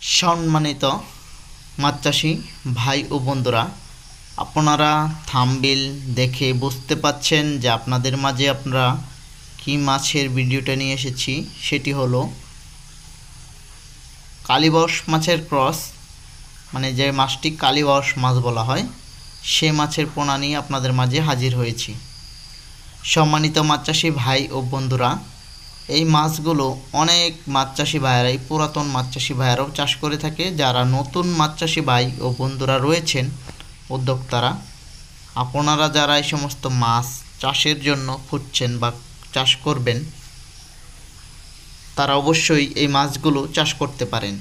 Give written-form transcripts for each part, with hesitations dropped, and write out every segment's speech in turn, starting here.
সম্মানিত মাছ চাষি ভাই ও বন্ধুরা, আপনারা থাম্বনেল দেখে বুঝতে পাচ্ছেন যে আপনাদের মাঝে আমরা কি মাছের ভিডিওটা নিয়ে এসেছি। সেটি হলো কালীবাউস মাছের ক্রস, মানে যে মাছটি কালীবাউস মাছ বলা হয়, সে মাছের পোনা নিয়ে আপনাদের মাঝে হাজির হয়েছি। সম্মানিত মাছ চাষি ভাই ও বন্ধুরা, এই মাছগুলো অনেক মাছ চাষি ভাইয়েরাই, পুরাতন মাছ চাষি ভাইয়েরাও চাষ করে থাকে। যারা নতুন মাছ চাষি ভাই ও বন্ধুরা রয়েছেন, উদ্যোক্তারা, আপনারা যারা এই সমস্ত মাছ চাষের জন্য খুঁজছেন বা চাষ করবেন, তারা অবশ্যই এই মাছগুলো চাষ করতে পারেন।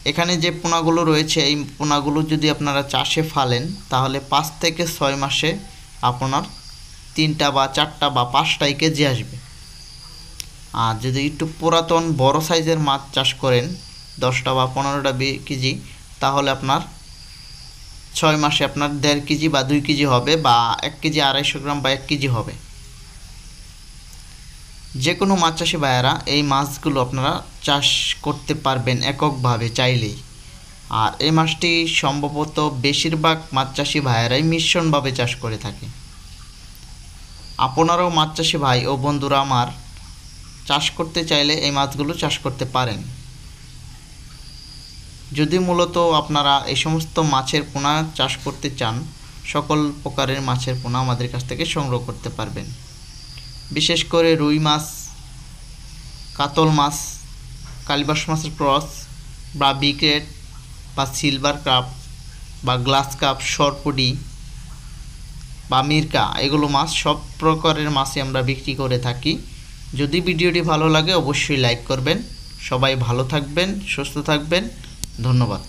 এখানে যে পোনাগুলো রয়েছে, এই পোনাগুলো যদি আপনারা চাষে ফালেন, তাহলে 5 থেকে 6 মাসে আপনার 3টা বা 4টা বা 5টাই কেজি আসবে। আর যদি একটু পুরাতন বড় সাইজের মাছ চাষ করেন, 10টা বা 15টা কেজি, তাহলে আপনার 6 মাসে আপনার 1.5 কেজি বা 2 কেজি হবে, বা 1 কেজি 250 গ্রাম বা 1 কেজি হবে। যে কোনো মাছ চাষি ভাইয়েরা এই মাছগুলো আপনারা চাষ করতে পারবেন এককভাবে চাইলেই। আর এই মাছটি সম্ভবত বেশিরভাগ মাছ চাষি ভাইয়েরাই মিশ্রণভাবে চাষ করে থাকে। আপনারাও মাছ চাষি ভাই ও বন্ধুরা আমার চাষ করতে চাইলে এই মাছগুলো চাষ করতে পারেন। যদি মূলত আপনারা এই সমস্ত মাছের পোনা চাষ করতে চান, সকল প্রকারের মাছের পোনা আমাদের কাছ থেকে সংগ্রহ করতে পারবেন। বিশেষ করে রুই মাছ, কাতল মাছ, কালীবাউস মাছের ক্রস বা বিগ্রেড বা সিলভার কাপ বা গ্লাস কাপ, সরপুটি বা মিরকা, এগুলো মাছ সব প্রকারের মাছই আমরা বিক্রি করে থাকি। যদি ভিডিওটি ভালো লাগে অবশ্যই লাইক করবেন। সবাই ভালো থাকবেন, সুস্থ থাকবেন। ধন্যবাদ।